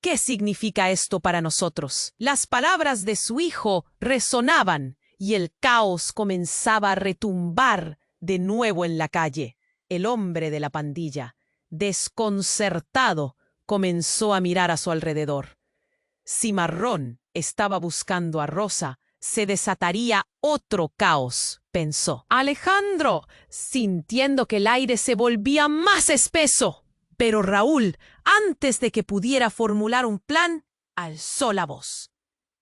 S1: ¿Qué significa esto para nosotros? Las palabras de su hijo resonaban y el caos comenzaba a retumbar de nuevo en la calle. El hombre de la pandilla, desconcertado, comenzó a mirar a su alrededor. Si Marrón estaba buscando a Rosa, se desataría otro caos, pensó. Alejandro, sintiendo que el aire se volvía más espeso. Pero Raúl, antes de que pudiera formular un plan, alzó la voz.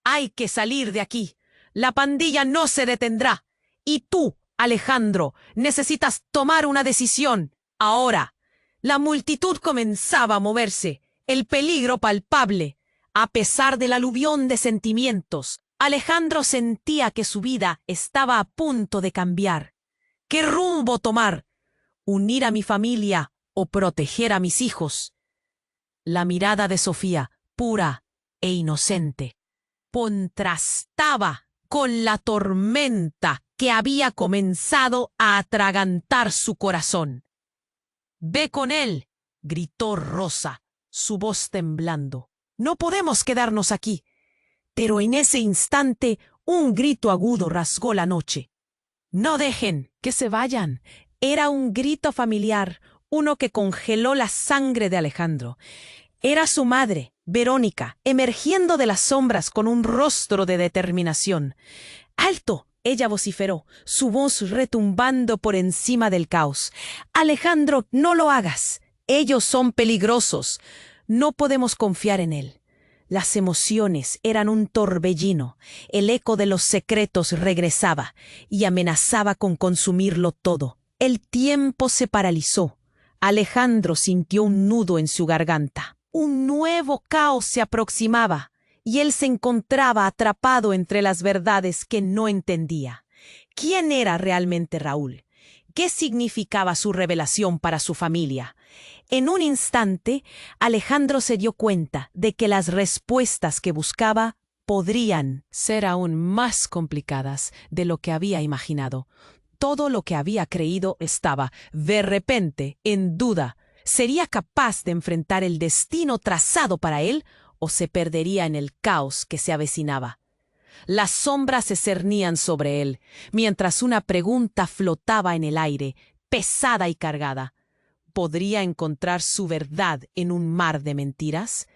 S1: Hay que salir de aquí. La pandilla no se detendrá. Y tú, Alejandro, necesitas tomar una decisión. Ahora. La multitud comenzaba a moverse, el peligro palpable. A pesar del aluvión de sentimientos, Alejandro sentía que su vida estaba a punto de cambiar. ¿Qué rumbo tomar? ¿Unir a mi familia o proteger a mis hijos? La mirada de Sofía, pura e inocente, contrastaba con la tormenta que había comenzado a atragantar su corazón. «Ve con él», gritó Rosa, su voz temblando. «No podemos quedarnos aquí». Pero en ese instante un grito agudo rasgó la noche. «No dejen que se vayan». Era un grito familiar, uno que congeló la sangre de Alejandro. Era su madre, Verónica, emergiendo de las sombras con un rostro de determinación. «¡Alto! Ella vociferó, su voz retumbando por encima del caos. Alejandro, no lo hagas. Ellos son peligrosos. No podemos confiar en él. Las emociones eran un torbellino. El eco de los secretos regresaba y amenazaba con consumirlo todo. El tiempo se paralizó. Alejandro sintió un nudo en su garganta. Un nuevo caos se aproximaba y él se encontraba atrapado entre las verdades que no entendía. ¿Quién era realmente Raúl? ¿Qué significaba su revelación para su familia? En un instante, Alejandro se dio cuenta de que las respuestas que buscaba podrían ser aún más complicadas de lo que había imaginado. Todo lo que había creído estaba, de repente, en duda. ¿Sería capaz de enfrentar el destino trazado para él o se perdería en el caos que se avecinaba? Las sombras se cernían sobre él, mientras una pregunta flotaba en el aire, pesada y cargada. ¿Podría encontrar su verdad en un mar de mentiras?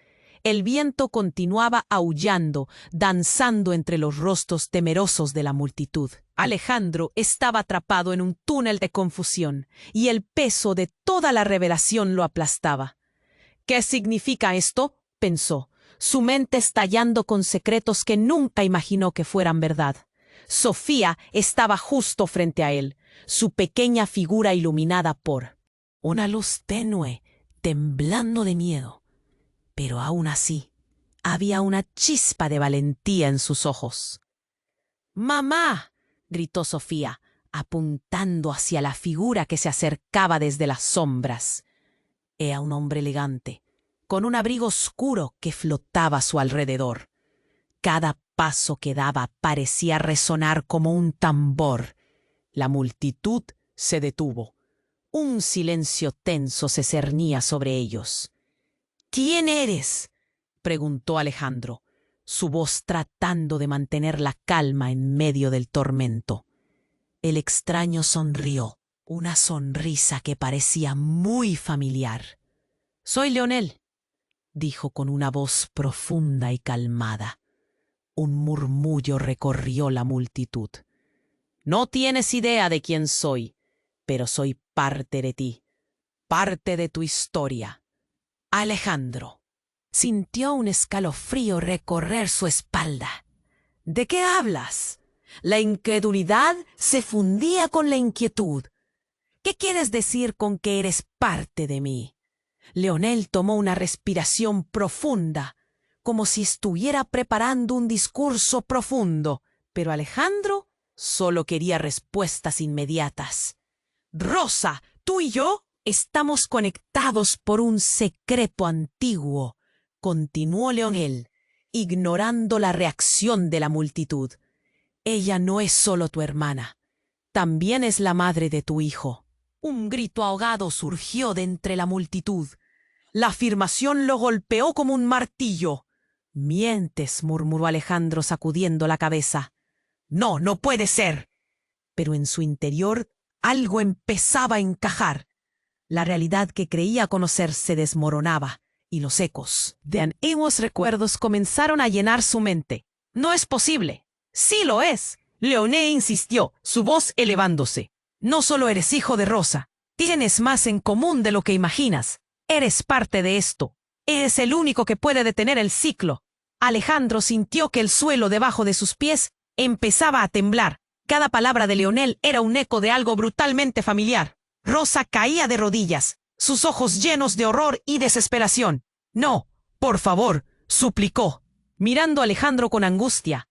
S1: El viento continuaba aullando, danzando entre los rostros temerosos de la multitud. Alejandro estaba atrapado en un túnel de confusión, y el peso de toda la revelación lo aplastaba. ¿Qué significa esto?, pensó, su mente estallando con secretos que nunca imaginó que fueran verdad. Sofía estaba justo frente a él, su pequeña figura iluminada por una luz tenue, temblando de miedo. Pero aún así, había una chispa de valentía en sus ojos. «¡Mamá!», gritó Sofía, apuntando hacia la figura que se acercaba desde las sombras. Era un hombre elegante, con un abrigo oscuro que flotaba a su alrededor. Cada paso que daba parecía resonar como un tambor. La multitud se detuvo. Un silencio tenso se cernía sobre ellos. «¿Quién eres?», preguntó Alejandro, su voz tratando de mantener la calma en medio del tormento. El extraño sonrió, una sonrisa que parecía muy familiar. «Soy Leonel», dijo con una voz profunda y calmada. Un murmullo recorrió la multitud. «No tienes idea de quién soy, pero soy parte de ti, parte de tu historia. Alejandro». Sintió un escalofrío recorrer su espalda. «¿De qué hablas?». La incredulidad se fundía con la inquietud. «¿Qué quieres decir con que eres parte de mí?». Leonel tomó una respiración profunda, como si estuviera preparando un discurso profundo, pero Alejandro solo quería respuestas inmediatas. «Rosa, tú y yo estamos conectados por un secreto antiguo», continuó Leonel, ignorando la reacción de la multitud. «Ella no es solo tu hermana, también es la madre de tu hijo». Un grito ahogado surgió de entre la multitud. La afirmación lo golpeó como un martillo. «Mientes», murmuró Alejandro sacudiendo la cabeza. «No, no puede ser». Pero en su interior algo empezaba a encajar. La realidad que creía conocer se desmoronaba, y los ecos de antiguos recuerdos comenzaron a llenar su mente. «No es posible». «Sí lo es», Leonel insistió, su voz elevándose. «No solo eres hijo de Rosa, tienes más en común de lo que imaginas. Eres parte de esto. Eres el único que puede detener el ciclo». Alejandro sintió que el suelo debajo de sus pies empezaba a temblar. Cada palabra de Leonel era un eco de algo brutalmente familiar. Rosa caía de rodillas, sus ojos llenos de horror y desesperación. «No, por favor», suplicó, mirando a Alejandro con angustia.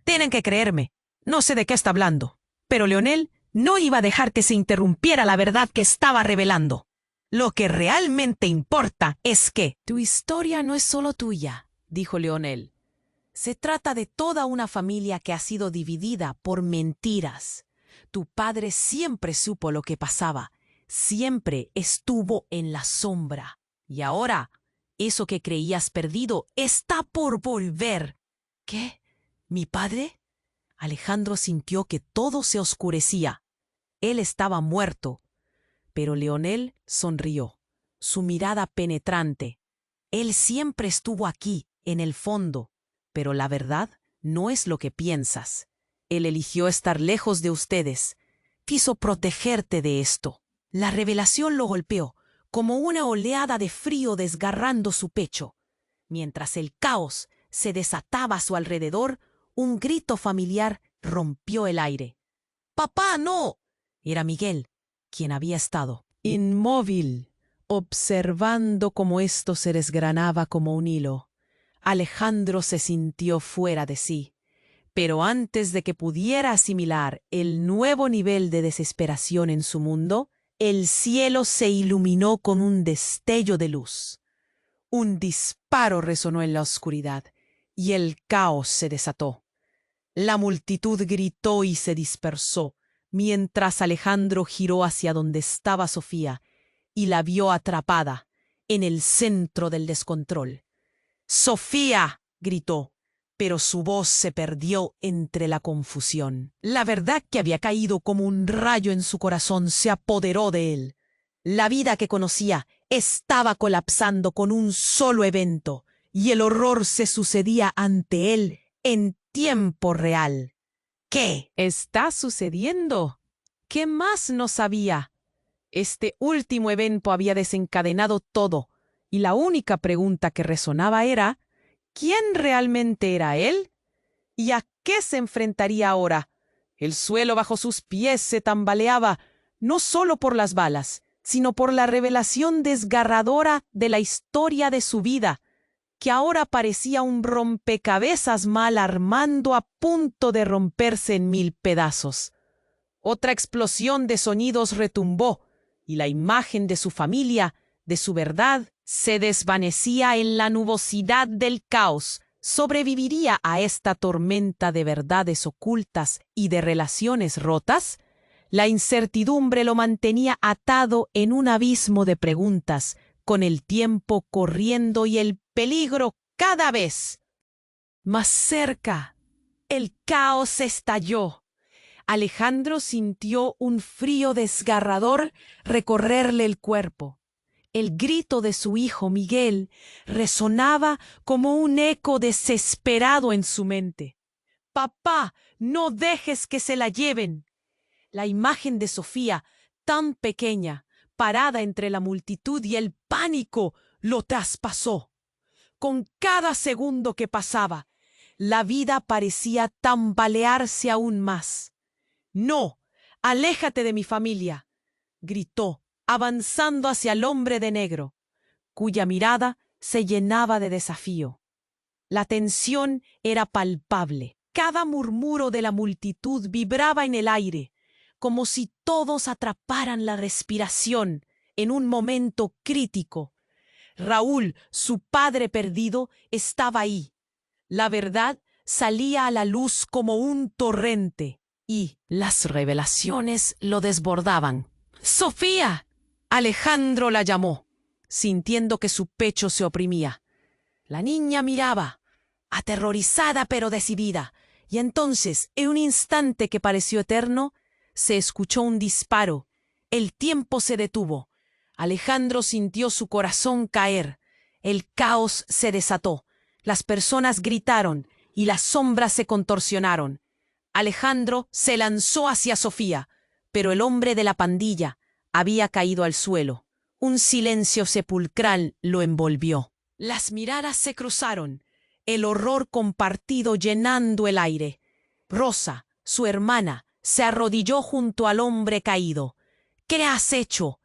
S1: «Tienen que creerme. No sé de qué está hablando». Pero Leonel no iba a dejar que se interrumpiera la verdad que estaba revelando. «Lo que realmente importa es que tu historia no es solo tuya», dijo Leonel. «Se trata de toda una familia que ha sido dividida por mentiras. Tu padre siempre supo lo que pasaba, siempre estuvo en la sombra. Y ahora, eso que creías perdido está por volver». «¿Qué? ¿Mi padre?». Alejandro sintió que todo se oscurecía. Él estaba muerto. Pero Leonel sonrió, su mirada penetrante. «Él siempre estuvo aquí, en el fondo, pero la verdad no es lo que piensas. Él eligió estar lejos de ustedes. Quiso protegerte de esto. La revelación lo golpeó, como una oleada de frío desgarrando su pecho. Mientras el caos se desataba a su alrededor, un grito familiar rompió el aire. ¡Papá, no! Era Miguel, quien había estado inmóvil, observando cómo esto se desgranaba como un hilo. Alejandro se sintió fuera de sí, pero antes de que pudiera asimilar el nuevo nivel de desesperación en su mundo, el cielo se iluminó con un destello de luz. Un disparo resonó en la oscuridad, y el caos se desató. La multitud gritó y se dispersó, mientras Alejandro giró hacia donde estaba Sofía y la vio atrapada en el centro del descontrol. ¡Sofía!, gritó, pero su voz se perdió entre la confusión. La verdad que había caído como un rayo en su corazón se apoderó de él. La vida que conocía estaba colapsando con un solo evento, y el horror se sucedía ante él en tiempo real. ¿Qué está sucediendo? ¿Qué más no sabía? Este último evento había desencadenado todo, y la única pregunta que resonaba era: ¿quién realmente era él? ¿Y a qué se enfrentaría ahora? El suelo bajo sus pies se tambaleaba, no solo por las balas, sino por la revelación desgarradora de la historia de su vida, que ahora parecía un rompecabezas mal armando a punto de romperse en 1000 pedazos. Otra explosión de sonidos retumbó, y la imagen de su familia, de su verdad, se desvanecía en la nubosidad del caos. ¿Sobreviviría a esta tormenta de verdades ocultas y de relaciones rotas? La incertidumbre lo mantenía atado en un abismo de preguntas, con el tiempo corriendo y el peligro cada vez más cerca. El caos estalló. Alejandro sintió un frío desgarrador recorrerle el cuerpo. El grito de su hijo Miguel resonaba como un eco desesperado en su mente. «Papá, no dejes que se la lleven». La imagen de Sofía, tan pequeña, parada entre la multitud y el pánico, lo traspasó. Con cada segundo que pasaba, la vida parecía tambalearse aún más. «No, aléjate de mi familia», gritó, avanzando hacia el hombre de negro, cuya mirada se llenaba de desafío. La tensión era palpable. Cada murmuro de la multitud vibraba en el aire, como si todos atraparan la respiración en un momento crítico. Raúl, su padre perdido, estaba ahí. La verdad salía a la luz como un torrente, y las revelaciones lo desbordaban. «¡Sofía!», Alejandro la llamó, sintiendo que su pecho se oprimía. La niña miraba, aterrorizada pero decidida, y entonces, en un instante que pareció eterno, se escuchó un disparo. El tiempo se detuvo. Alejandro sintió su corazón caer. El caos se desató. Las personas gritaron y las sombras se contorsionaron. Alejandro se lanzó hacia Sofía, pero el hombre de la pandilla había caído al suelo. Un silencio sepulcral lo envolvió. Las miradas se cruzaron, el horror compartido llenando el aire. Rosa, su hermana, se arrodilló junto al hombre caído. «¿Qué has hecho?»,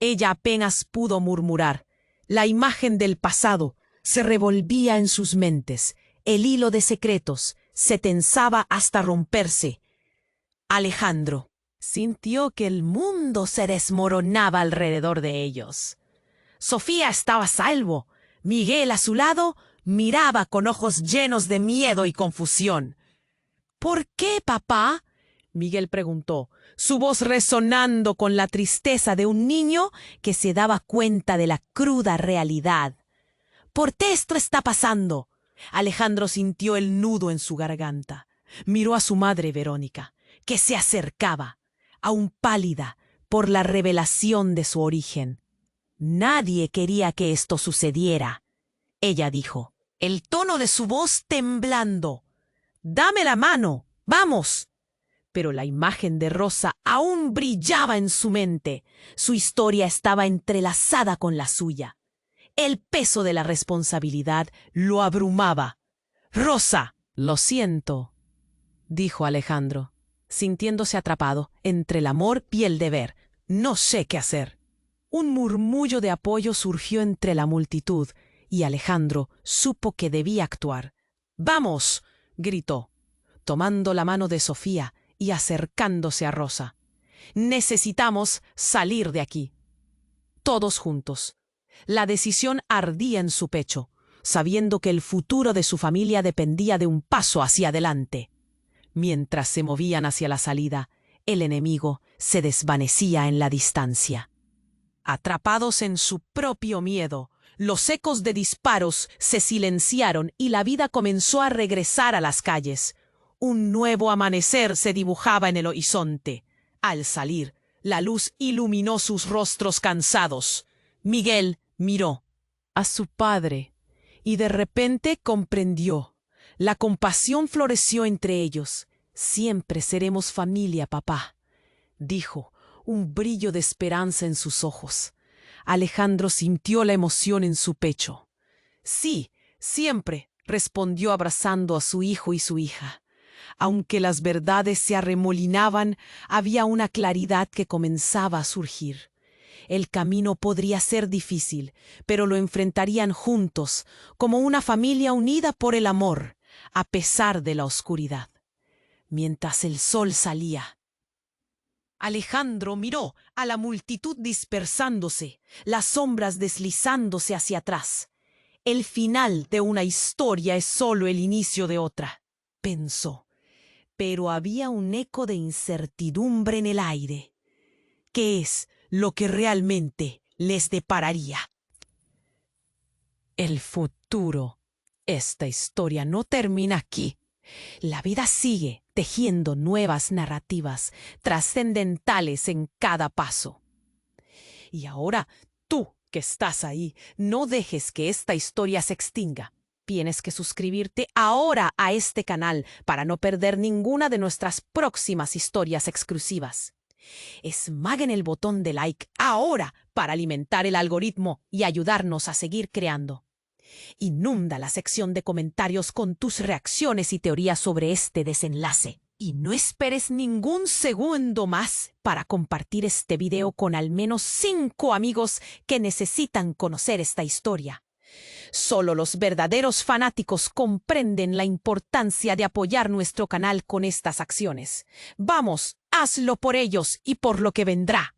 S1: ella apenas pudo murmurar. La imagen del pasado se revolvía en sus mentes. El hilo de secretos se tensaba hasta romperse. Alejandro sintió que el mundo se desmoronaba alrededor de ellos. Sofía estaba a salvo. Miguel, a su lado, miraba con ojos llenos de miedo y confusión. «¿Por qué, papá?», Miguel preguntó, su voz resonando con la tristeza de un niño que se daba cuenta de la cruda realidad. «¿Por qué esto está pasando?». Alejandro sintió el nudo en su garganta. Miró a su madre Verónica, que se acercaba, aún pálida por la revelación de su origen. «Nadie quería que esto sucediera», ella dijo, el tono de su voz temblando. «Dame la mano», ¡Vamos! Pero la imagen de Rosa aún brillaba en su mente. Su historia estaba entrelazada con la suya. El peso de la responsabilidad lo abrumaba. «Rosa, lo siento», dijo Alejandro, sintiéndose atrapado entre el amor y el deber. «No sé qué hacer». Un murmullo de apoyo surgió entre la multitud y Alejandro supo que debía actuar. «¡Vamos!», gritó, tomando la mano de Sofía y acercándose a Rosa. «Necesitamos salir de aquí». Todos juntos. La decisión ardía en su pecho, sabiendo que el futuro de su familia dependía de un paso hacia adelante. Mientras se movían hacia la salida, el enemigo se desvanecía en la distancia. Atrapados en su propio miedo, los ecos de disparos se silenciaron y la vida comenzó a regresar a las calles. Un nuevo amanecer se dibujaba en el horizonte. Al salir, la luz iluminó sus rostros cansados. Miguel miró a su padre y de repente comprendió. La compasión floreció entre ellos. «Siempre seremos familia, papá», dijo, un brillo de esperanza en sus ojos. Alejandro sintió la emoción en su pecho. «Sí, siempre», respondió abrazando a su hijo y su hija. Aunque las verdades se arremolinaban, había una claridad que comenzaba a surgir. El camino podría ser difícil, pero lo enfrentarían juntos, como una familia unida por el amor, a pesar de la oscuridad. Mientras el sol salía, Alejandro miró a la multitud dispersándose, las sombras deslizándose hacia atrás. «El final de una historia es solo el inicio de otra», pensó. Pero había un eco de incertidumbre en el aire. ¿Qué es lo que realmente les depararía? El futuro. Esta historia no termina aquí. La vida sigue tejiendo nuevas narrativas trascendentales en cada paso. Y ahora, tú que estás ahí, no dejes que esta historia se extinga. Tienes que suscribirte ahora a este canal para no perder ninguna de nuestras próximas historias exclusivas. Esmaguen el botón de like ahora para alimentar el algoritmo y ayudarnos a seguir creando. Inunda la sección de comentarios con tus reacciones y teorías sobre este desenlace. Y no esperes ningún segundo más para compartir este video con al menos 5 amigos que necesitan conocer esta historia. Solo los verdaderos fanáticos comprenden la importancia de apoyar nuestro canal con estas acciones. Vamos, hazlo por ellos y por lo que vendrá.